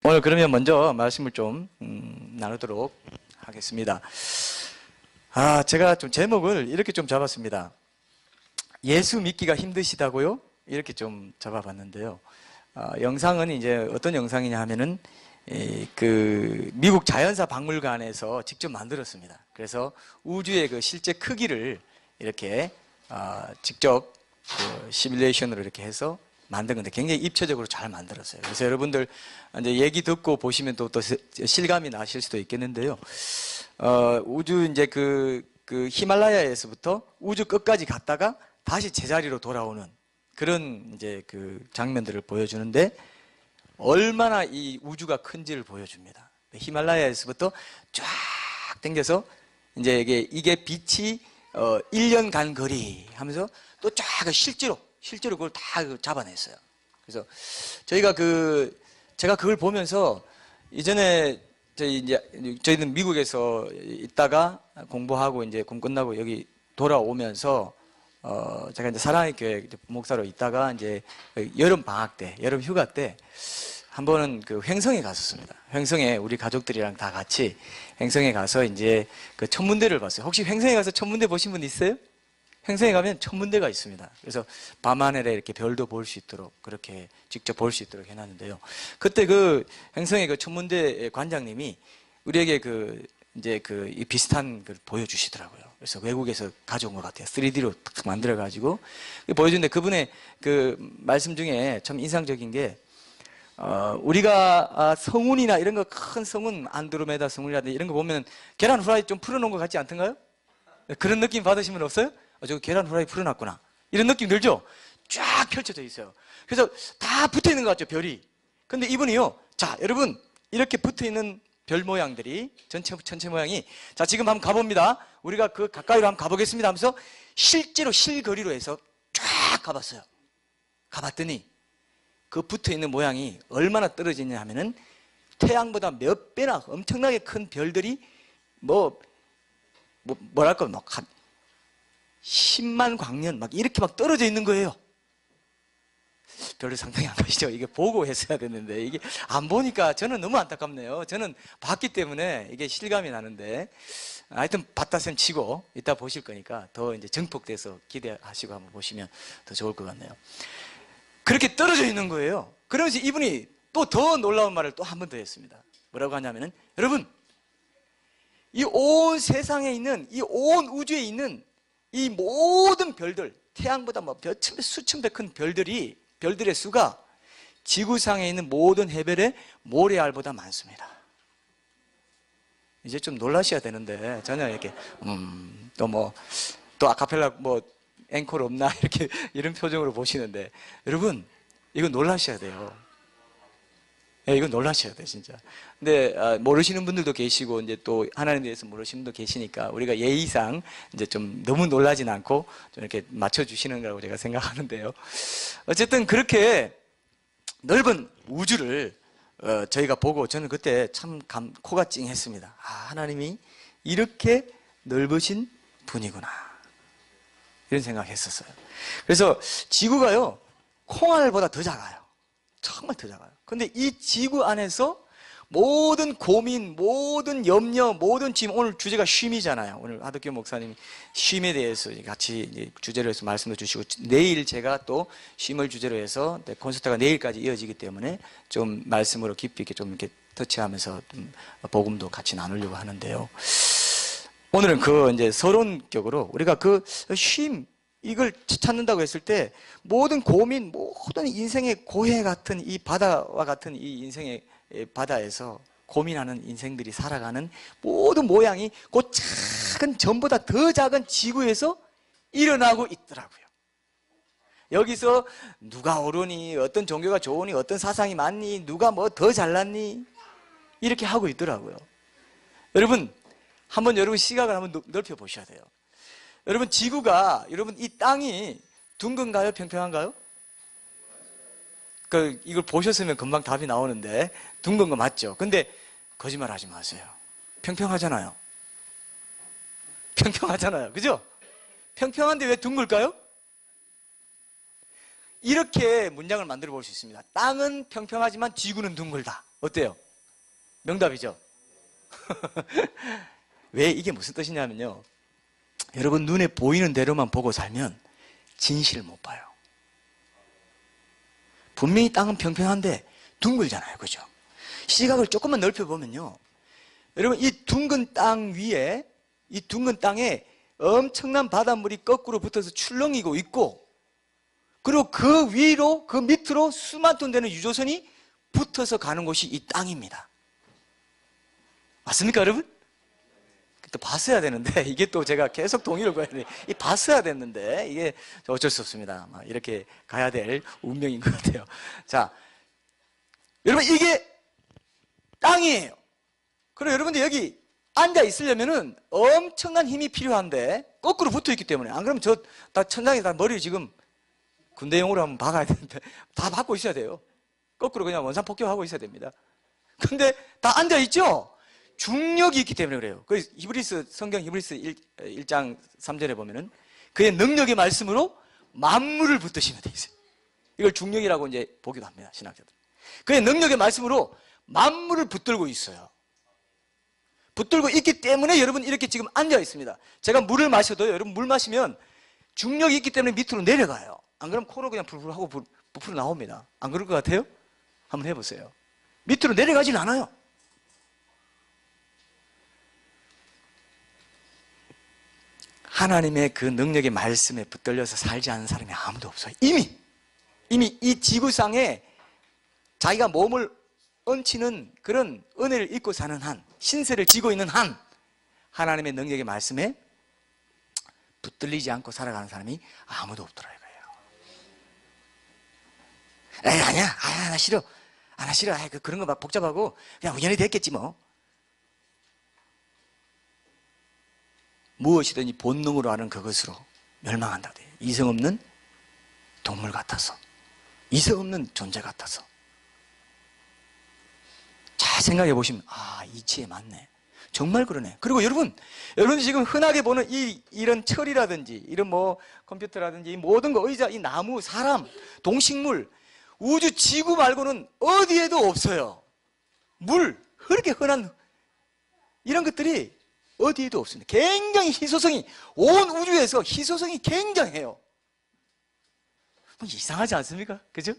오늘 그러면 먼저 말씀을 좀 나누도록 하겠습니다. 제가 좀 제목을 이렇게 좀 잡았습니다. 예수 믿기가 힘드시다고요? 이렇게 좀 잡아봤는데요. 영상은 이제 어떤 영상이냐 하면은 그 미국 자연사 박물관에서 직접 만들었습니다. 그래서 우주의 그 실제 크기를 이렇게 직접 그 시뮬레이션으로 이렇게 해서 만든 건데 굉장히 입체적으로 잘 만들었어요. 그래서 여러분들 이제 얘기 듣고 보시면 또 실감이 나실 수도 있겠는데요. 우주 이제 그 히말라야에서부터 우주 끝까지 갔다가 다시 제자리로 돌아오는 그런 이제 그 장면들을 보여주는데 얼마나 이 우주가 큰지를 보여줍니다. 히말라야에서부터 쫙 당겨서 이제 이게 빛이 1년 간 거리 하면서 또 쫙 실제로 그걸 다 잡아냈어요. 그래서 제가 그걸 보면서 이전에 저희는 미국에서 있다가 공부하고 이제 공 끝나고 여기 돌아오면서 제가 이제 사랑의 교회 목사로 있다가 이제 여름 방학 때, 여름 휴가 때 한 번은 그 횡성에 갔었습니다. 횡성에 우리 가족들이랑 다 같이 횡성에 가서 이제 그 천문대를 봤어요. 혹시 횡성에 가서 천문대 보신 분 있어요? 횡성에 가면 천문대가 있습니다. 그래서 밤하늘에 이렇게 별도 볼 수 있도록 그렇게 직접 볼 수 있도록 해놨는데요. 그때 그 횡성의 그 천문대 관장님이 우리에게 이제 비슷한 걸 보여주시더라고요. 그래서 외국에서 가져온 것 같아요. 3D로 딱 만들어가지고 보여주는데 그분의 그 말씀 중에 참 인상적인 게 우리가 성운이나 이런 거 큰 성운 안드로메다 성운이라든지 이런 거 보면 계란 후라이 좀 풀어놓은 것 같지 않던가요? 그런 느낌 받으신 분 없어요? 저거 계란 후라이 풀어놨구나. 이런 느낌 들죠? 쫙 펼쳐져 있어요. 그래서 다 붙어 있는 것 같죠, 별이. 근데 이분이요. 자, 여러분, 이렇게 붙어 있는 별 모양들이, 전체 모양이, 자, 지금 한번 가봅니다. 우리가 그 가까이로 한번 가보겠습니다 하면서 실제로 실거리로 해서 쫙 가봤어요. 가봤더니 그 붙어 있는 모양이 얼마나 떨어져 있냐 하면은 태양보다 몇 배나 엄청나게 큰 별들이 뭐랄까, 막 한 10만 광년 막 이렇게 막 떨어져 있는 거예요. 별로 상당히 안 가시죠? 이게 보고 했어야 됐는데 이게 안 보니까 저는 너무 안타깝네요. 저는 봤기 때문에 이게 실감이 나는데 하여튼 봤다 셈 치고 이따 보실 거니까 더 이제 증폭돼서 기대하시고 한번 보시면 더 좋을 것 같네요. 그렇게 떨어져 있는 거예요. 그러면서 이분이 또 더 놀라운 말을 또 한 번 더 했습니다. 뭐라고 하냐면은 여러분, 이 온 세상에 있는, 이 온 우주에 있는 이 모든 별들, 태양보다 수천 배 큰 별들의 수가 지구상에 있는 모든 해별의 모래알보다 많습니다. 이제 좀 놀라셔야 되는데, 전혀 이렇게, 또 아카펠라 앵콜 없나? 이렇게, 이런 표정으로 보시는데, 여러분, 이거 놀라셔야 돼요. 예, 이건 놀라셔야 돼, 진짜. 근데, 모르시는 분들도 계시고, 이제 또 하나님에 대해서 모르시는 분도 계시니까, 우리가 예의상, 이제 좀 너무 놀라진 않고, 좀 이렇게 맞춰주시는 거라고 제가 생각하는데요. 어쨌든 그렇게 넓은 우주를, 저희가 보고, 저는 그때 참 코가 찡했습니다. 하나님이 이렇게 넓으신 분이구나. 이런 생각 했었어요. 그래서 지구가요, 콩알보다 더 작아요. 정말 더 작아요. 근데 이 지구 안에서 모든 고민, 모든 염려, 모든 짐, 오늘 주제가 쉼이잖아요. 오늘 하덕규 목사님이 쉼에 대해서 같이 주제로 해서 말씀도 주시고, 내일 제가 또 쉼을 주제로 해서 콘서트가 내일까지 이어지기 때문에 좀 말씀으로 깊이 있게 좀 이렇게 터치하면서 좀 복음도 같이 나누려고 하는데요. 오늘은 이제 서론격으로 우리가 쉼, 이걸 찾는다고 했을 때 모든 고민, 모든 인생의 고해 같은 이 바다와 같은 이 인생의 바다에서 고민하는 인생들이 살아가는 모든 모양이 그 작은 전보다 더 작은 지구에서 일어나고 있더라고요. 여기서 누가 옳으니, 어떤 종교가 좋으니, 어떤 사상이 맞니, 누가 더 잘났니 이렇게 하고 있더라고요. 여러분, 한번 여러분 시각을 한번 넓혀 보셔야 돼요. 여러분, 여러분 이 땅이 둥근가요? 평평한가요? 이걸 보셨으면 금방 답이 나오는데 둥근 거 맞죠? 근데 거짓말 하지 마세요. 평평하잖아요. 평평하잖아요. 그죠? 평평한데 왜 둥글까요? 이렇게 문장을 만들어 볼 수 있습니다. 땅은 평평하지만 지구는 둥글다. 어때요? 명답이죠? 왜 이게 무슨 뜻이냐면요, 여러분 눈에 보이는 대로만 보고 살면 진실을 못 봐요. 분명히 땅은 평평한데 둥글잖아요, 그죠? 시각을 조금만 넓혀보면요, 여러분 이 둥근 땅 위에, 이 둥근 땅에 엄청난 바닷물이 거꾸로 붙어서 출렁이고 있고, 그리고 그 위로, 그 밑으로 수만 톤 되는 유조선이 붙어서 가는 곳이 이 땅입니다. 맞습니까, 여러분? 또 봤어야 되는데, 이게 또 제가 계속 동의를 구해야 되는데, 이 봤어야 됐는데, 이게 어쩔 수 없습니다. 이렇게 가야 될 운명인 것 같아요. 자, 여러분, 이게 땅이에요. 그리고 여러분들 여기 앉아 있으려면은 엄청난 힘이 필요한데, 거꾸로 붙어 있기 때문에, 안 그러면 다 천장에 다 머리를 지금 군대용으로 한번 박아야 되는데, 다 박고 있어야 돼요. 거꾸로 그냥 원산 폭격하고 있어야 됩니다. 근데 다 앉아 있죠? 중력이 있기 때문에 그래요. 그 히브리스, 성경 히브리스 1장 3절에 보면은 그의 능력의 말씀으로 만물을 붙드시면 돼 있어요. 이걸 중력이라고 이제 보기도 합니다, 신학자들. 그의 능력의 말씀으로 만물을 붙들고 있어요. 붙들고 있기 때문에 여러분 이렇게 지금 앉아 있습니다. 제가 물을 마셔도요, 여러분 물 마시면 중력이 있기 때문에 밑으로 내려가요. 안 그러면 코로 그냥 불불 하고 부풀어 나옵니다. 안 그럴 것 같아요? 한번 해보세요. 밑으로 내려가진 않아요. 하나님의 그 능력의 말씀에 붙들려서 살지 않은 사람이 아무도 없어요. 이미 이 지구상에 자기가 몸을 얹히는 그런 은혜를 입고 사는 한, 신세를 지고 있는 한, 하나님의 능력의 말씀에 붙들리지 않고 살아가는 사람이 아무도 없더라 이거예요. 에이, 아니야, 나 싫어. 나 싫어. 그런 거 막 복잡하고 그냥 우연히 됐겠지 뭐. 무엇이든지 본능으로 하는 그것으로 멸망한다. 이성 없는 동물 같아서, 이성 없는 존재 같아서. 잘 생각해 보시면 이치에 맞네. 정말 그러네. 그리고 여러분 지금 흔하게 보는 이런 철이라든지 이런 뭐 컴퓨터라든지 이 모든 거, 의자, 이 나무, 사람, 동식물, 우주, 지구 말고는 어디에도 없어요. 물, 그렇게 흔한 이런 것들이 어디에도 없습니다. 굉장히 희소성이, 온 우주에서 희소성이 굉장해요. 이상하지 않습니까? 그죠?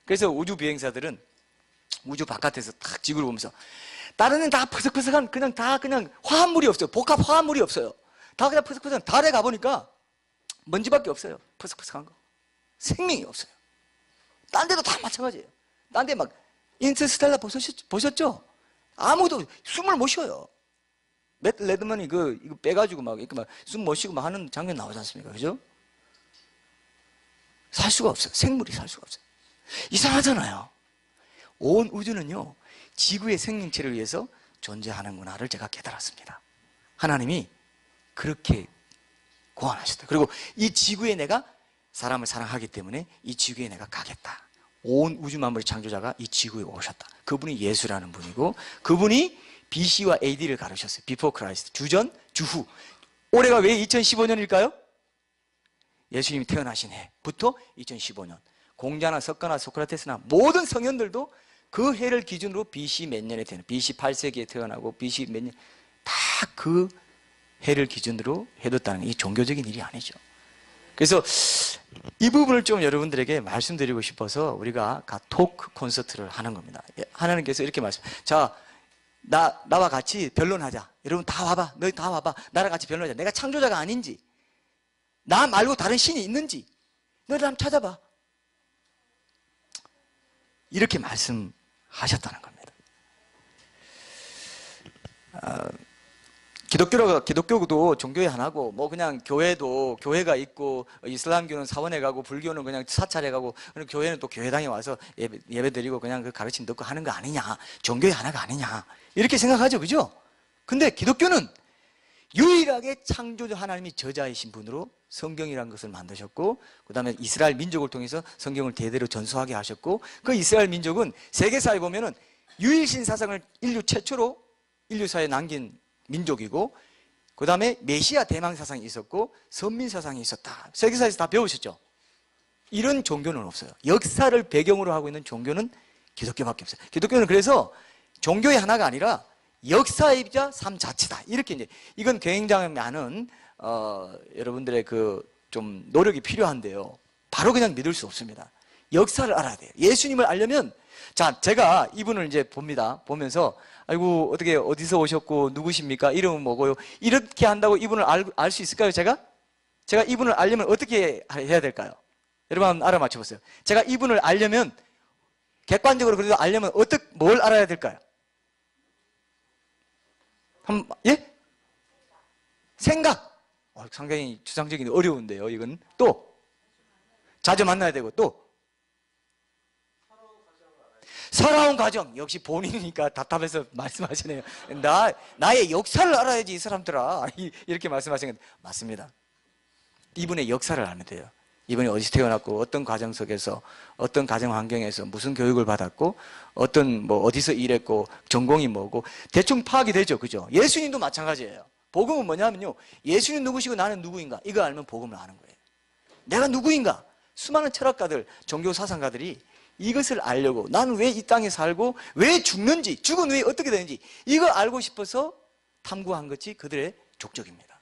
그래서 우주 비행사들은 우주 바깥에서 딱 지구를 보면서 다른 데는 다 퍼석퍼석한 그냥 화합물이 없어요. 복합 화합물이 없어요. 다 그냥 퍼석퍼석한. 달에 가보니까 먼지밖에 없어요. 퍼석퍼석한 거. 생명이 없어요. 딴 데도 다 마찬가지예요. 딴 데 막 인터스텔라 보셨죠? 아무도 숨을 못 쉬어요. 맷 레드먼이 이거 빼가지고 막 숨 못 쉬고 막 하는 장면 나오지 않습니까? 그죠? 살 수가 없어요. 생물이 살 수가 없어요. 이상하잖아요. 온 우주는요, 지구의 생명체를 위해서 존재하는구나를 제가 깨달았습니다. 하나님이 그렇게 고안하셨다. 그리고 이 지구에 내가 사람을 사랑하기 때문에 이 지구에 내가 가겠다. 온 우주 만물의 창조자가 이 지구에 오셨다. 그분이 예수라는 분이고, 그분이 BC와 AD를 가르쳤어요. Before Christ. 주전, 주후. 올해가 왜 2015년일까요? 예수님이 태어나신 해부터 2015년. 공자나 석가나 소크라테스나 모든 성현들도 그 해를 기준으로 BC 몇 년에 태어나고, BC 8세기에 태어나고, BC 몇 년, 다 그 해를 기준으로 해뒀다는 게 이 종교적인 일이 아니죠. 그래서 이 부분을 좀 여러분들에게 말씀드리고 싶어서 우리가 토크 콘서트를 하는 겁니다. 하나님께서 이렇게 자, 나와 같이 변론하자. 여러분 다 와봐. 너희 다 와봐. 나랑 같이 변론하자. 내가 창조자가 아닌지, 나 말고 다른 신이 있는지, 너희들 한번 찾아봐. 이렇게 말씀하셨다는 겁니다. 기독교도 종교의 하나고, 뭐 그냥 교회가 있고, 이슬람교는 사원에 가고, 불교는 그냥 사찰에 가고, 교회는 또 교회당에 와서 예배 드리고 그냥 그 가르침 듣고 하는 거 아니냐, 종교의 하나가 아니냐, 이렇게 생각하죠, 그죠? 근데 기독교는 유일하게 창조주 하나님이 저자이신 분으로 성경이라는 것을 만드셨고, 그 다음에 이스라엘 민족을 통해서 성경을 대대로 전수하게 하셨고, 그 이스라엘 민족은 세계사에 보면은 유일신 사상을 인류 최초로 인류사에 남긴 민족이고, 그 다음에 메시아 대망 사상이 있었고, 선민 사상이 있었다. 세계사에서 다 배우셨죠? 이런 종교는 없어요. 역사를 배경으로 하고 있는 종교는 기독교밖에 없어요. 기독교는 그래서 종교의 하나가 아니라 역사이자 삶 자체다. 이렇게 이제 이건 굉장히 많은 여러분들의 그 좀 노력이 필요한데요. 바로 그냥 믿을 수 없습니다. 역사를 알아야 돼요. 예수님을 알려면 자, 제가 이분을 이제 봅니다. 보면서 아이고 어떻게 어디서 오셨고 누구십니까? 이름은 뭐고요? 이렇게 한다고 이분을 알 수 있을까요? 제가 이분을 알려면 어떻게 해야 될까요? 여러분 한번 알아맞혀 보세요. 제가 이분을 알려면 객관적으로 그래도 알려면 뭘 알아야 될까요? 예? 생각. 상당히 추상적인 어려운데요. 이건 또 자주 만나야 되고 또 살아온 과정. 역시 본인이니까 답답해서 말씀하시네요. 나의 역사를 알아야지 이 사람들아. 이렇게 말씀하신 건 맞습니다. 이분의 역사를 알면 돼요. 이분이 어디서 태어났고 어떤 과정 속에서 어떤 가정 환경에서 무슨 교육을 받았고 어디서 일했고 전공이 뭐고 대충 파악이 되죠. 그죠? 예수님도 마찬가지예요. 복음은 뭐냐면요. 예수님 누구시고 나는 누구인가? 이거 알면 복음을 아는 거예요. 내가 누구인가? 수많은 철학가들, 종교 사상가들이 이것을 알려고 나는 왜 이 땅에 살고 왜 죽는지, 죽은 후에 어떻게 되는지 이거 알고 싶어서 탐구한 것이 그들의 족적입니다.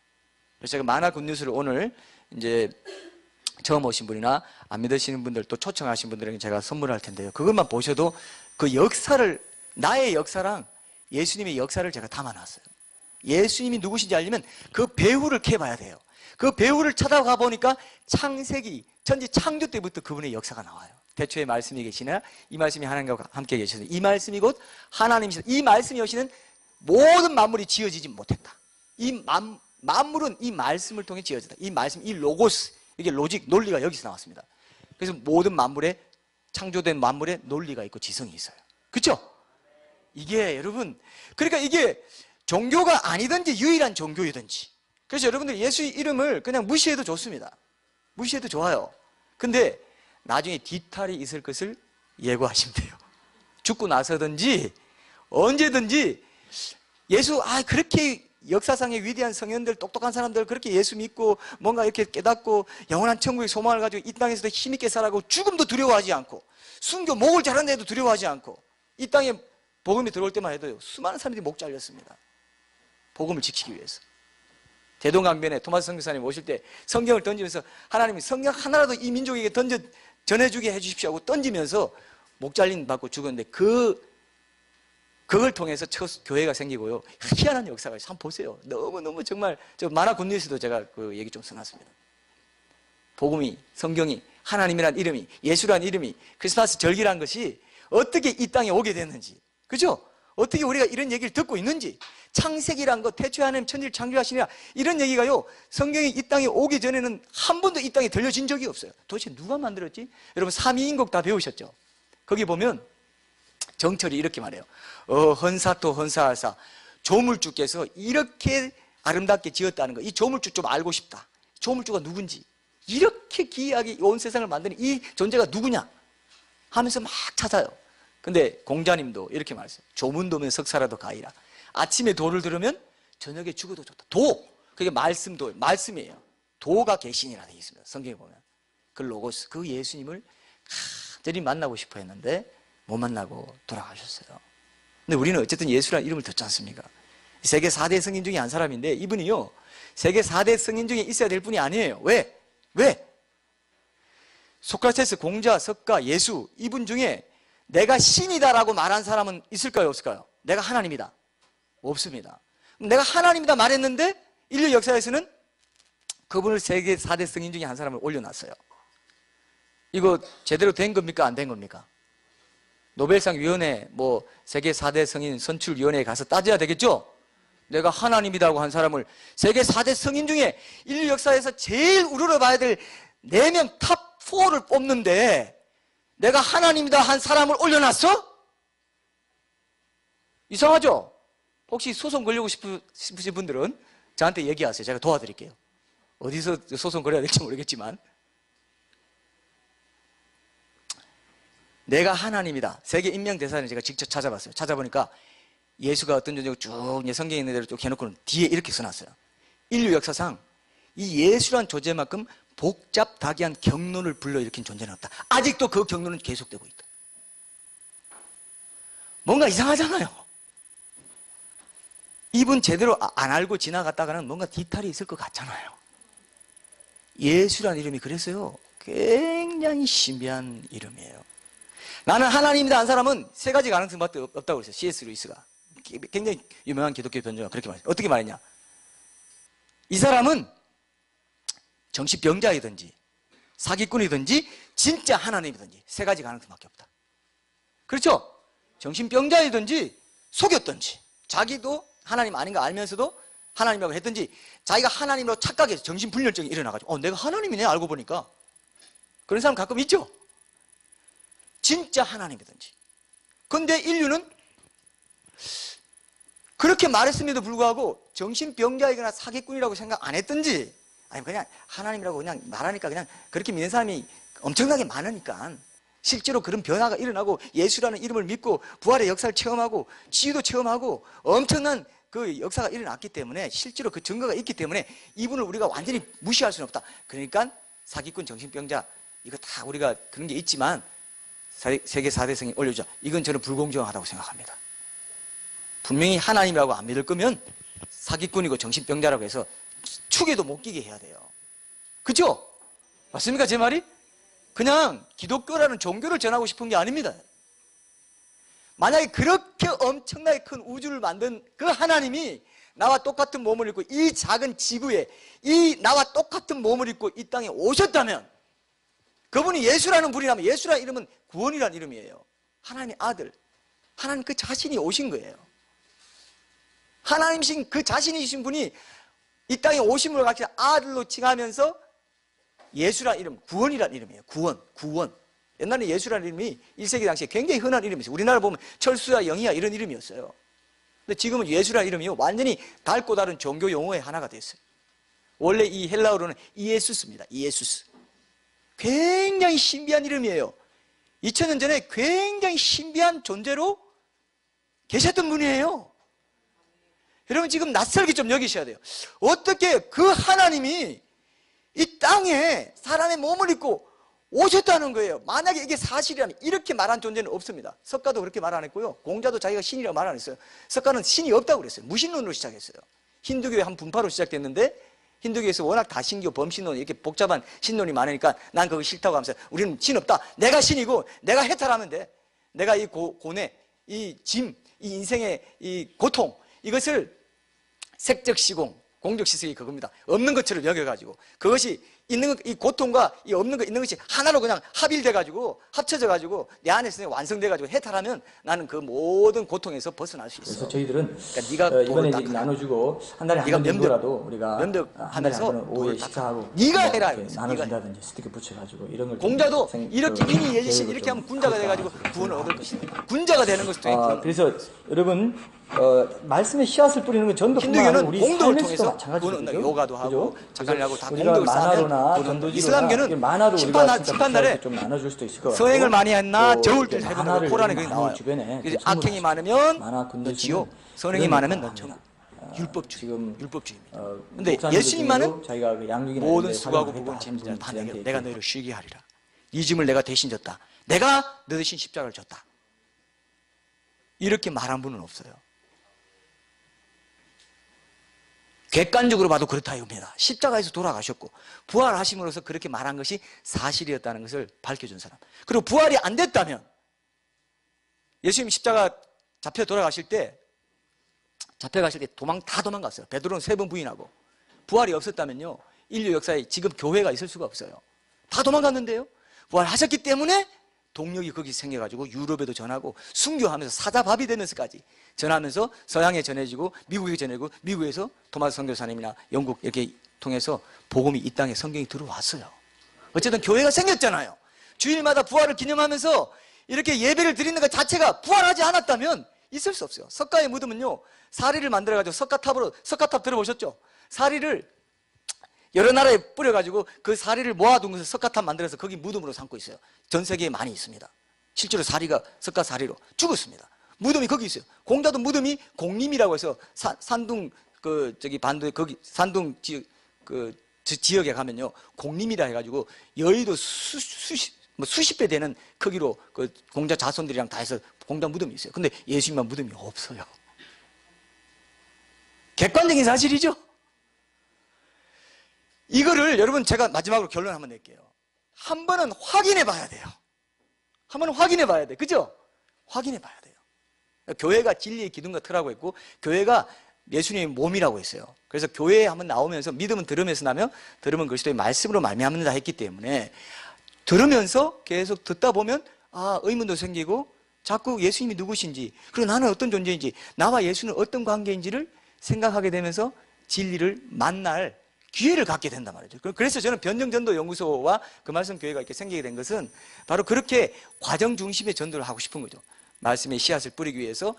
그래서 제가 만화 굿뉴스를 오늘 이제 처음 오신 분이나 안 믿으시는 분들 또 초청하신 분들에게 제가 선물할 텐데요. 그것만 보셔도 그 역사를, 나의 역사랑 예수님의 역사를 제가 담아놨어요. 예수님이 누구신지 알려면 그 배후를 캐봐야 돼요. 그 배후를 찾아가 보니까 창세기, 천지 창조 때부터 그분의 역사가 나와요. 태초에 말씀이 계시나 이 말씀이 하나님과 함께 계셔서 이 말씀이 곧 하나님이시다. 이 말씀이 오시는 모든 만물이 지어지지 못했다. 이 만물은 이 말씀을 통해 지어졌다. 이 말씀, 이 로고스, 이게 로직, 논리가 여기서 나왔습니다. 그래서 모든 만물에, 창조된 만물에 논리가 있고 지성이 있어요. 그렇죠? 이게 여러분, 그러니까 이게 종교가 아니든지 유일한 종교이든지, 그래서 여러분들 예수 이름을 그냥 무시해도 좋습니다. 무시해도 좋아요. 근데 나중에 뒤탈이 있을 것을 예고하시면 돼요. 죽고 나서든지 언제든지 예수, 그렇게 역사상의 위대한 성현들, 똑똑한 사람들 그렇게 예수 믿고 뭔가 이렇게 깨닫고 영원한 천국의 소망을 가지고 이 땅에서도 힘있게 살아가고 죽음도 두려워하지 않고 순교 목을 자른 애도 두려워하지 않고 이 땅에 복음이 들어올 때만 해도 수많은 사람들이 목 잘렸습니다. 복음을 지키기 위해서. 대동강변에 토마스 선교사님 오실 때 성경을 던지면서 하나님이 성경 하나라도 이 민족에게 전해주게 해주십시오 하고 던지면서 목 잘림 받고 죽었는데 그걸 통해서 첫 교회가 생기고요. 희한한 역사가 있어요. 한번 보세요. 너무너무 정말 저 만화 굿뉴스도 제가 그 얘기 좀 써놨습니다. 복음이, 성경이, 하나님이란 이름이, 예수란 이름이, 크리스마스 절기란 것이 어떻게 이 땅에 오게 됐는지, 그죠? 어떻게 우리가 이런 얘기를 듣고 있는지, 창세기란 것, 태초에 하나님 천지를 창조하시니라 이런 얘기가요, 성경이 이 땅에 오기 전에는 한 번도 이 땅에 들려진 적이 없어요. 도대체 누가 만들었지? 여러분 삼위인국 다 배우셨죠? 거기 보면 정철이 이렇게 말해요. 헌사토 헌사하사, 조물주께서 이렇게 아름답게 지었다는 거, 이 조물주 좀 알고 싶다. 조물주가 누군지, 이렇게 기이하게 온 세상을 만드는 이 존재가 누구냐 하면서 막 찾아요. 근데 공자님도 이렇게 말했어요. 조문도면 석사라도 가이라. 아침에 도를 들으면 저녁에 죽어도 좋다. 도, 그게 말씀도, 말씀이에요. 도가 계신이라 되어 있습니다. 성경에 보면 그 로고스, 그 예수님을 간절히 만나고 싶어 했는데 못 만나고 돌아가셨어요. 근데 우리는 어쨌든 예수라는 이름을 듣지 않습니까? 세계 4대 성인 중에 한 사람인데 이분이요, 세계 4대 성인 중에 있어야 될 분이 아니에요. 왜? 소크라테스, 공자, 석가, 예수, 이분 중에 내가 신이다라고 말한 사람은 있을까요? 없을까요? 내가 하나님이다. 없습니다. 내가 하나님이다 말했는데 인류 역사에서는 그분을 세계 4대 성인 중에 한 사람을 올려놨어요. 이거 제대로 된 겁니까? 안 된 겁니까? 노벨상 위원회, 세계 4대 성인 선출위원회에 가서 따져야 되겠죠? 내가 하나님이라고 한 사람을 세계 4대 성인 중에 인류 역사에서 제일 우러러봐야 될 4명 탑 4를 뽑는데 내가 하나님이다 한 사람을 올려놨어? 이상하죠? 혹시 소송 걸리고 싶으신 분들은 저한테 얘기하세요. 제가 도와드릴게요. 어디서 소송 걸어야 될지 모르겠지만, 내가 하나님이다. 세계 인명대사를 제가 직접 찾아봤어요. 찾아보니까 예수가 어떤 존재고 쭉 성경에 있는 대로 쭉 해놓고는 뒤에 이렇게 써놨어요. 인류 역사상 이 예수란 존재만큼 복잡다기한 경론을 불러일으킨 존재는 없다. 아직도 그 경론은 계속되고 있다. 뭔가 이상하잖아요. 이분 제대로 안 알고 지나갔다가는 뭔가 뒤탈이 있을 것 같잖아요. 예수라는 이름이 그랬어요. 굉장히 신비한 이름이에요. 나는 하나님이다 한 사람은 세 가지 가능성밖에 없다고 그랬어요. C.S. 루이스가. 굉장히 유명한 기독교 변조가 그렇게 말했어요. 어떻게 말했냐? 이 사람은 정신병자이든지 사기꾼이든지 진짜 하나님이든지 세 가지 가능성밖에 없다. 그렇죠? 정신병자이든지 속였든지 자기도 하나님 아닌 거 알면서도 하나님이라고 했든지 자기가 하나님으로 착각해서 정신불면증이 일어나가지고 내가 하나님이네 알고 보니까 그런 사람 가끔 있죠? 진짜 하나님이든지. 근데 인류는 그렇게 말했음에도 불구하고 정신병자이거나 사기꾼이라고 생각 안 했든지 아니면 그냥 하나님이라고 그냥 말하니까 그냥 그렇게 믿는 사람이 엄청나게 많으니까 실제로 그런 변화가 일어나고 예수라는 이름을 믿고 부활의 역사를 체험하고 치유도 체험하고 엄청난 그 역사가 일어났기 때문에 실제로 그 증거가 있기 때문에 이분을 우리가 완전히 무시할 수는 없다. 그러니까 사기꾼 정신병자 이거 다 우리가 그런 게 있지만 세계 4대성이 올려주자. 이건 저는 불공정하다고 생각합니다. 분명히 하나님이라고 안 믿을 거면 사기꾼이고 정신병자라고 해서 축에도 못 끼게 해야 돼요. 그죠? 맞습니까 제 말이? 그냥 기독교라는 종교를 전하고 싶은 게 아닙니다. 만약에 그렇게 엄청나게 큰 우주를 만든 그 하나님이 나와 똑같은 몸을 입고 이 작은 지구에 이 나와 똑같은 몸을 입고 이 땅에 오셨다면 그분이 예수라는 분이라면 예수라는 이름은 구원이라는 이름이에요. 하나님의 아들, 하나님 그 자신이 오신 거예요. 하나님이신 그 자신이신 분이 이 땅에 오심으로 같이 아들로 칭하면서 예수라는 이름, 구원이라는 이름이에요. 구원. 옛날에 예수라는 이름이 1세기 당시에 굉장히 흔한 이름이었어요. 우리나라 보면 철수야, 영희야 이런 이름이었어요. 근데 지금은 예수라는 이름이 완전히 닳고 다른 종교 용어의 하나가 됐어요. 원래 이 헬라어로는 이에수스입니다. 이에수스. 굉장히 신비한 이름이에요. 2000년 전에 굉장히 신비한 존재로 계셨던 분이에요. 여러분 지금 낯설게 좀 여기셔야 돼요. 어떻게 그 하나님이 이 땅에 사람의 몸을 입고 오셨다는 거예요. 만약에 이게 사실이라면 이렇게 말한 존재는 없습니다. 석가도 그렇게 말 안 했고요. 공자도 자기가 신이라고 말 안 했어요. 석가는 신이 없다고 그랬어요. 무신론으로 시작했어요. 힌두교의 한 분파로 시작됐는데 힌두교에서 워낙 다신교, 범신론 이렇게 복잡한 신론이 많으니까 난 그거 싫다고 하면서 우리는 신 없다. 내가 신이고 내가 해탈하면 돼. 내가 이 고뇌, 이 짐, 이 인생의 이 고통 이것을 색적시공, 공적시색이 그겁니다. 없는 것처럼 여겨가지고 그것이 있는 것, 이 고통과 이 없는 거 있는 것이 하나로 그냥 합일돼가지고 합쳐져가지고 내 안에서 완성돼가지고 해탈하면 나는 그 모든 고통에서 벗어날 수 있어. 그래서 저희들은 그러니까 네가 이번에 이제 나눠주고 한 달에 한 번 정도라도 우리가 면접하면서 한 달에 한 번은 오후에 식사하고 네가 해라 나눠준다든지 스티커 붙여가지고 이런 걸 공자도 이렇게 이니 예지신 이렇게 하면 군자가 돼가지고 구원을 얻을 것이다. 군자가 되는 것을 통해 그래서 여러분 말씀의 씨앗을 뿌리는 건 전도뿐만 아니라 우리 공덕을 삶에서도 통해서 마찬가지죠. 요가도 하고 작가를 하고 다 우리가 공덕을 만화로나 전도지로나 이슬람교는 만화로 우리가 심판날에 좀 나눠줄 수도 있을 것 같고 서행을 많이 했나 저울들 해보는 코란에 그게 나와요. 주변에 악행이 많으면 너 지옥, 선행이 많으면 너 천국. 율법주의입니다. 근데 예수님만은 모든 수고하고 무거운 짐을 다 내가 너희를 쉬게 하리라. 이 짐을 내가 대신 졌다. 내가 너 대신 십자가를 졌다. 이렇게 말한 분은 없어요. 객관적으로 봐도 그렇다 이겁니다. 십자가에서 돌아가셨고 부활하심으로써 그렇게 말한 것이 사실이었다는 것을 밝혀준 사람. 그리고 부활이 안 됐다면 예수님 십자가 잡혀가실 때 다 도망갔어요. 베드로는 3번 부인하고. 부활이 없었다면요 인류 역사에 지금 교회가 있을 수가 없어요. 다 도망갔는데요. 부활하셨기 때문에 동력이 거기 생겨가지고 유럽에도 전하고 순교하면서 사자밥이 되면서까지 전하면서 서양에 전해지고 미국에 전해지고 미국에서 토마스 선교사님이나 영국 이렇게 통해서 복음이 이 땅에 성경이 들어왔어요. 어쨌든 교회가 생겼잖아요. 주일마다 부활을 기념하면서 이렇게 예배를 드리는 것 자체가 부활하지 않았다면 있을 수 없어요. 석가의 무덤은요 사리를 만들어가지고 석가탑 들어보셨죠? 사리를 여러 나라에 뿌려가지고 그 사리를 모아둔 것을 석가탑 만들어서 거기 무덤으로 삼고 있어요. 전 세계에 많이 있습니다. 실제로 사리가 석가 사리로 죽었습니다. 무덤이 거기 있어요. 공자도 무덤이 공림이라고 해서 산둥 반도에 거기 산둥 지역에 가면요 공림이라 해가지고 여의도 뭐 수십 배 되는 크기로 그 공자 자손들이랑 다 해서 공자 무덤이 있어요. 근데 예수님만 무덤이 없어요. 객관적인 사실이죠. 이거를 여러분 제가 마지막으로 결론 한번 낼게요. 한 번은 확인해 봐야 돼요. 한 번은 확인해 봐야 돼. 그죠? 확인해 봐야 돼요. 교회가 진리의 기둥과 터라고 했고 교회가 예수님의 몸이라고 했어요. 그래서 교회에 한번 나오면서 믿음은 들음에서 나며 들음은 그리스도의 말씀으로 말미암는다 했기 때문에 들으면서 계속 듣다 보면 의문도 생기고 자꾸 예수님이 누구신지 그리고 나는 어떤 존재인지 나와 예수는 어떤 관계인지를 생각하게 되면서 진리를 만날 기회를 갖게 된단 말이죠. 그래서 저는 변정전도 연구소와 그 말씀 교회가 이렇게 생기게 된 것은 바로 그렇게 과정 중심의 전도를 하고 싶은 거죠. 말씀의 씨앗을 뿌리기 위해서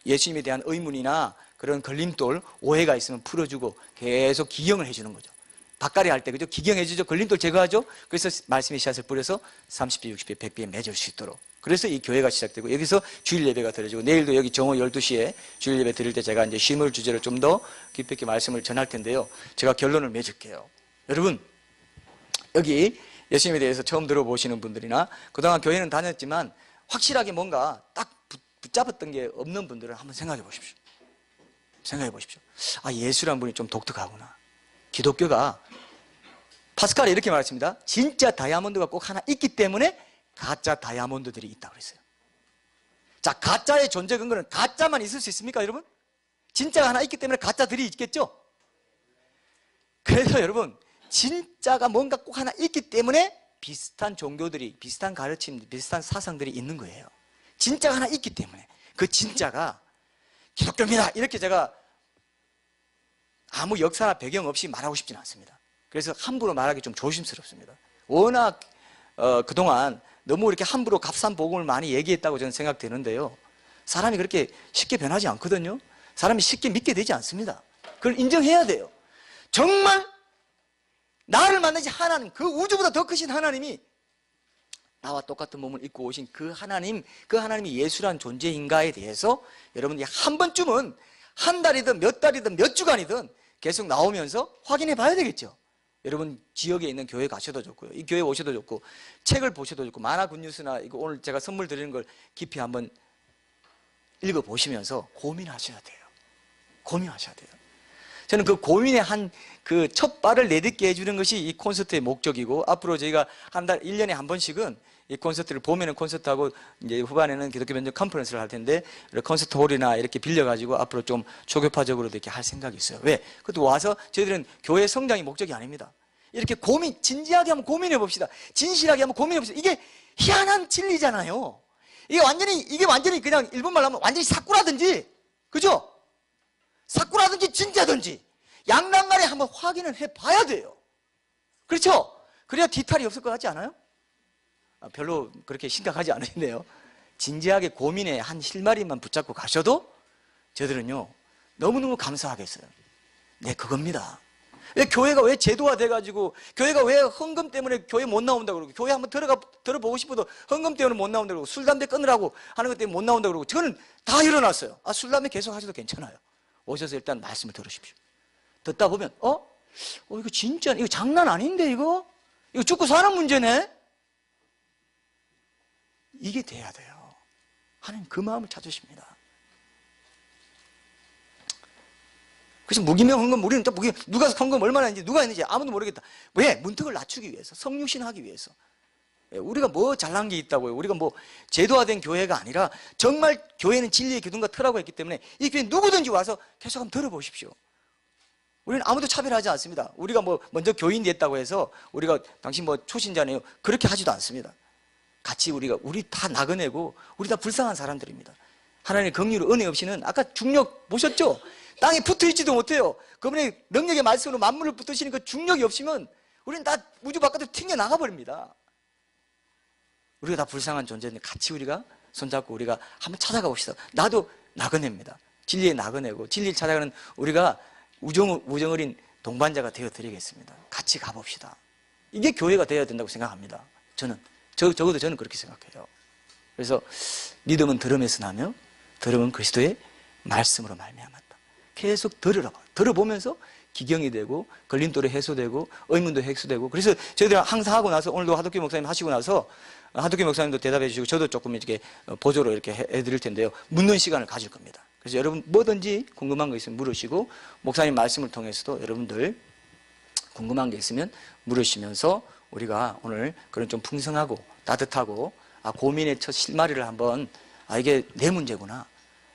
예수님에 대한 의문이나 그런 걸림돌, 오해가 있으면 풀어주고 계속 기경을 해주는 거죠. 밭갈이 할 때 그죠? 기경해주죠. 걸림돌 제거하죠. 그래서 말씀의 씨앗을 뿌려서 30배, 60배, 100배에 맺을 수 있도록. 그래서 이 교회가 시작되고 여기서 주일 예배가 드려지고 내일도 여기 정오 12시에 주일 예배 드릴 때 제가 이제 쉼을 주제로 좀 더 깊이 있게 말씀을 전할 텐데요. 제가 결론을 맺을게요. 여러분, 여기 예수님에 대해서 처음 들어보시는 분들이나 그동안 교회는 다녔지만 확실하게 뭔가 딱 붙잡았던 게 없는 분들은 한번 생각해 보십시오. 생각해 보십시오. 예수란 분이 좀 독특하구나. 기독교가 파스칼이 이렇게 말했습니다. 진짜 다이아몬드가 꼭 하나 있기 때문에 가짜 다이아몬드들이 있다고 그랬어요. 자, 가짜의 존재 근거는 가짜만 있을 수 있습니까, 여러분? 진짜가 하나 있기 때문에 가짜들이 있겠죠? 그래서 여러분, 진짜가 뭔가 꼭 하나 있기 때문에 비슷한 종교들이, 비슷한 가르침, 비슷한 사상들이 있는 거예요. 진짜가 하나 있기 때문에. 그 진짜가 기독교입니다. 이렇게 제가 아무 역사나 배경 없이 말하고 싶지는 않습니다. 그래서 함부로 말하기 좀 조심스럽습니다. 워낙 그동안 너무 이렇게 함부로 값싼 복음을 많이 얘기했다고 저는 생각되는데요. 사람이 그렇게 쉽게 변하지 않거든요. 사람이 쉽게 믿게 되지 않습니다. 그걸 인정해야 돼요. 정말 나를 만드신 하나님, 그 우주보다 더 크신 하나님이 나와 똑같은 몸을 입고 오신 그 하나님이 예수란 존재인가에 대해서 여러분이 한 번쯤은 한 달이든 몇 달이든 몇 주간이든 계속 나오면서 확인해 봐야 되겠죠. 여러분 지역에 있는 교회 가셔도 좋고요. 이 교회 오셔도 좋고 책을 보셔도 좋고 만화 굿뉴스나 이거 오늘 제가 선물 드리는 걸 깊이 한번 읽어보시면서 고민하셔야 돼요. 고민하셔야 돼요. 저는 그 고민의 그 첫 발을 내딛게 해주는 것이 이 콘서트의 목적이고 앞으로 저희가 한 달, 1년에 한 번씩은 이 콘서트를 봄에는 콘서트하고 이제 후반에는 기독교 변증 컨퍼런스를 할 텐데 콘서트 홀이나 이렇게 빌려가지고 앞으로 좀 초교파적으로도 이렇게 할 생각이 있어요. 왜? 그것도 와서 저희들은 교회 성장이 목적이 아닙니다. 이렇게 진지하게 한번 고민해 봅시다. 진실하게 한번 고민해 봅시다. 이게 희한한 진리잖아요. 이게 완전히 그냥 일본말로 하면 완전히 사꾸라든지, 그죠? 사꾸라든지 진짜든지 양날간에 한번 확인을 해봐야 돼요. 그렇죠? 그래야 뒤탈이 없을 것 같지 않아요? 별로 그렇게 심각하지 않으신데요. 진지하게 고민에 한 실마리만 붙잡고 가셔도 저들은요 너무너무 감사하겠어요. 네, 그겁니다. 교회가 왜 제도화 돼가지고 교회가 왜 헌금 때문에 교회 못 나온다고 그러고 교회 한번 들어보고 싶어도 헌금 때문에 못 나온다고 그러고 술 담배 끊으라고 하는 것 때문에 못 나온다고 그러고 저는 다 일어났어요. 술 담배 계속 하셔도 괜찮아요. 오셔서 일단 말씀을 들으십시오. 듣다 보면 이거 진짜 이거 장난 아닌데 이거 죽고 사는 문제네. 이게 돼야 돼요. 하나님 그 마음을 찾으십니다. 그래서 무기명 헌금, 우리는 또 누가 헌금 얼마나 했는지 누가 했는지 아무도 모르겠다. 왜? 문턱을 낮추기 위해서, 성육신하기 위해서. 우리가 뭐 잘난 게 있다고요. 우리가 뭐 제도화된 교회가 아니라 정말 교회는 진리의 기둥과 터라고 했기 때문에 이 교회 누구든지 와서 계속 한번 들어보십시오. 우리는 아무도 차별하지 않습니다. 우리가 뭐 먼저 교인 됐다고 해서 우리가 당신 뭐 초신자네요. 그렇게 하지도 않습니다. 같이 우리 다 나그네고 우리 다 불쌍한 사람들입니다. 하나님의 긍휼 은혜 없이는 아까 중력 보셨죠? 땅에 붙어 있지도 못해요. 그분의 능력의 말씀으로 만물을 붙드시는 그 중력이 없으면 우리는 다 우주 바깥으로 튕겨 나가버립니다. 우리가 다 불쌍한 존재인데 같이 우리가 손잡고 우리가 한번 찾아가 봅시다. 나도 나그네입니다. 진리의 나그네고 진리를 찾아가는 우리가 우정어린 동반자가 되어드리겠습니다. 같이 가봅시다. 이게 교회가 되어야 된다고 생각합니다. 적어도 저는 그렇게 생각해요. 그래서 믿음은 들음에서 나며 들음은 그리스도의 말씀으로 말미암았다. 계속 들어보면서 기경이 되고 걸림돌이 해소되고 의문도 해소되고. 그래서 저희들 항상 하고 나서 오늘도 하덕기 목사님 하시고 나서 하덕기 목사님도 대답해 주시고 저도 조금 이렇게 보조로 이렇게 해드릴 텐데요. 묻는 시간을 가질 겁니다. 그래서 여러분 뭐든지 궁금한 거 있으면 물으시고 목사님 말씀을 통해서도 여러분들 궁금한 게 있으면 물으시면서 우리가 오늘 그런 좀 풍성하고 따뜻하고 고민의 첫 실마리를 한번 이게 내 문제구나.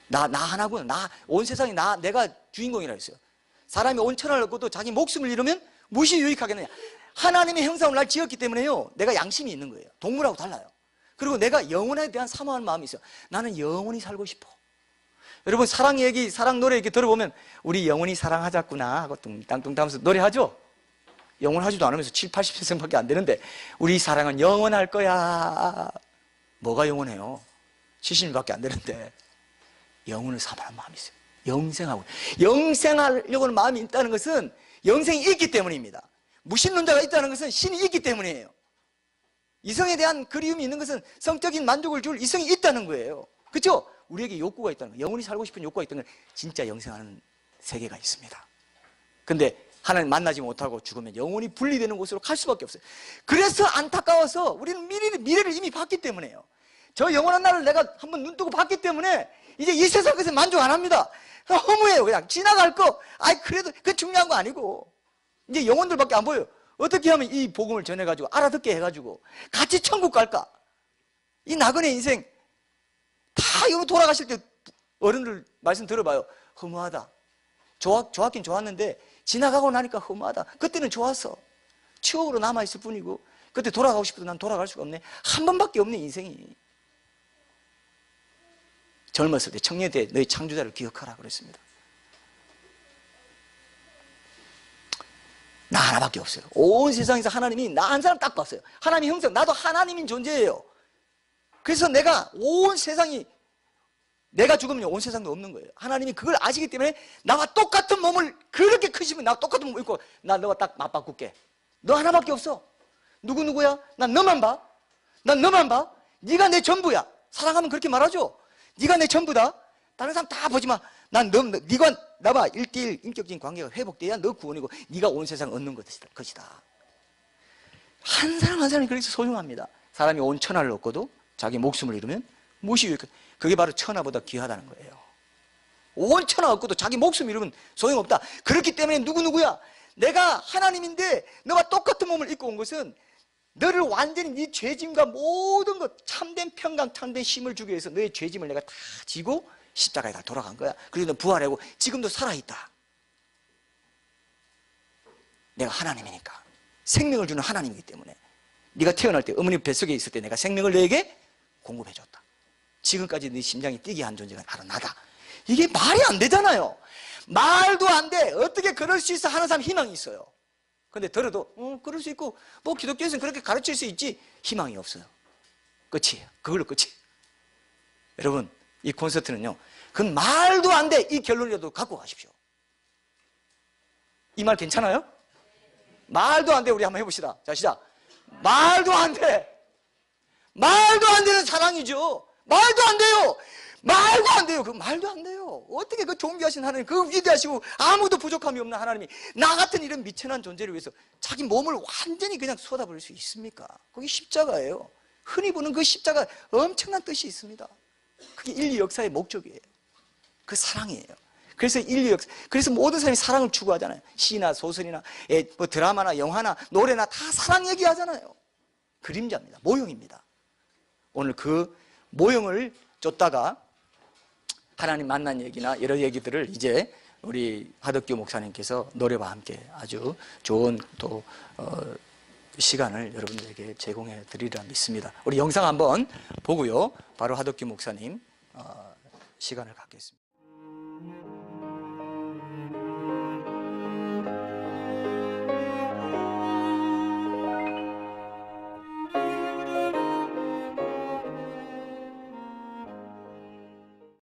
나 하나구나. 온 세상이 내가 주인공이라 했어요. 사람이 온 천하를 얻고도 자기 목숨을 잃으면 무엇이 유익하겠느냐. 하나님의 형상으로 날 지었기 때문에요. 내가 양심이 있는 거예요. 동물하고 달라요. 그리고 내가 영혼에 대한 사모하는 마음이 있어요. 나는 영원히 살고 싶어. 여러분 사랑 얘기, 사랑 노래 이렇게 들어보면 우리 영원히 사랑하자꾸나 하고 뚱땅뚱땅 하면서 노래하죠? 영원하지도 않으면서 7, 80%밖에 안 되는데 우리 사랑은 영원할 거야. 뭐가 영원해요? 70밖에 안 되는데 영혼을 사모하는 마음이 있어요. 영생하려고 하는 마음이 있다는 것은 영생이 있기 때문입니다. 무신론자가 있다는 것은 신이 있기 때문이에요. 이성에 대한 그리움이 있는 것은 성적인 만족을 줄 이성이 있다는 거예요. 그렇죠? 우리에게 욕구가 있다는 거예요. 영원히 살고 싶은 욕구가 있다는 건 진짜 영생하는 세계가 있습니다. 근데 하나님 만나지 못하고 죽으면 영원히 분리되는 곳으로 갈 수밖에 없어요. 그래서 안타까워서 우리는 미래를 이미 봤기 때문에요. 저 영원한 날을 내가 한번 눈 뜨고 봤기 때문에 이제 이 세상 것에 만족 안 합니다. 허무해요. 그냥 지나갈 거. 그래도 그 중요한 거 아니고 이제 영혼들밖에 안 보여요. 어떻게 하면 이 복음을 전해가지고 알아듣게 해가지고 같이 천국 갈까? 이 나그네 인생 다 여기 돌아가실 때 어른들 말씀 들어봐요. 허무하다. 좋았긴 좋았는데 지나가고 나니까 허무하다. 그때는 좋았어. 추억으로 남아있을 뿐이고 그때 돌아가고 싶어도 난 돌아갈 수가 없네. 한 번밖에 없네 인생이. 젊었을 때 청년 때 너희 창조자를 기억하라 그랬습니다. 나 하나밖에 없어요. 온 세상에서 하나님이 나 한 사람 딱 봤어요. 하나님의 형상, 나도 하나님인 존재예요. 그래서 내가 온 세상이 내가 죽으면 온 세상도 없는 거예요. 하나님이 그걸 아시기 때문에 나와 똑같은 몸을 그렇게 크시면 나와 똑같은 몸을 입고 나 너와 딱 맞바꿀게. 너 하나밖에 없어. 누구야? 난 너만 봐. 난 너만 봐. 네가 내 전부야. 사랑하면 그렇게 말하죠. 네가 내 전부다. 다른 사람 다 보지 마. 난 네가 나봐. 1대1 인격적인 관계가 회복돼야 너 구원이고 네가 온 세상 얻는 것이다. 한 사람 한 사람이 그렇게 소중합니다. 사람이 온 천하를 얻고도 자기 목숨을 잃으면 무엇이 유익해? 그게 바로 천하보다 귀하다는 거예요. 온 천하 얻고도 자기 목숨을 잃으면 소용없다. 그렇기 때문에 누구야? 내가 하나님인데 너와 똑같은 몸을 입고 온 것은 너를 완전히 네 죄짐과 모든 것 참된 평강, 참된 힘을 주기 위해서 너의 죄짐을 내가 다 지고 십자가에 다 돌아간 거야. 그리고 너 부활하고 지금도 살아있다. 내가 하나님이니까. 생명을 주는 하나님이기 때문에 네가 태어날 때 어머니 뱃속에 있을 때 내가 생명을 너에게 공급해줬다. 지금까지 네 심장이 뛰게 한 존재가 바로 나다. 이게 말이 안 되잖아요. 말도 안 돼. 어떻게 그럴 수 있어 하는 사람 희망이 있어요. 근데 들어도 그럴 수 있고 뭐 기독교에서는 그렇게 가르칠 수 있지. 희망이 없어요. 끝이에요. 그걸로 끝이에요. 여러분 이 콘서트는요 그건 말도 안 돼. 이 결론이라도 갖고 가십시오. 이 말 괜찮아요? 말도 안 돼. 우리 한번 해봅시다. 자 시작. 말도 안 돼. 말도 안 되는 사랑이죠. 말도 안 돼요. 말도 안 돼요. 그 말도 안 돼요. 어떻게 그 존귀하신 하나님, 그 위대하시고 아무도 부족함이 없는 하나님이 나 같은 이런 미천한 존재를 위해서 자기 몸을 완전히 그냥 쏟아버릴 수 있습니까? 그게 십자가예요. 흔히 보는 그 십자가 엄청난 뜻이 있습니다. 그게 인류 역사의 목적이에요. 그 사랑이에요. 그래서 인류 역사, 그래서 모든 사람이 사랑을 추구하잖아요. 시나 소설이나 뭐 드라마나 영화나 노래나 다 사랑 얘기하잖아요. 그림자입니다. 모형입니다. 오늘 그 모형을 쫓다가 하나님 만난 얘기나 여러 얘기들을 이제 우리 하덕규 목사님께서 노래와 함께 아주 좋은 또 시간을 여러분들에게 제공해 드리리라 믿습니다. 우리 영상 한번 보고요. 바로 하덕규 목사님 시간을 갖겠습니다.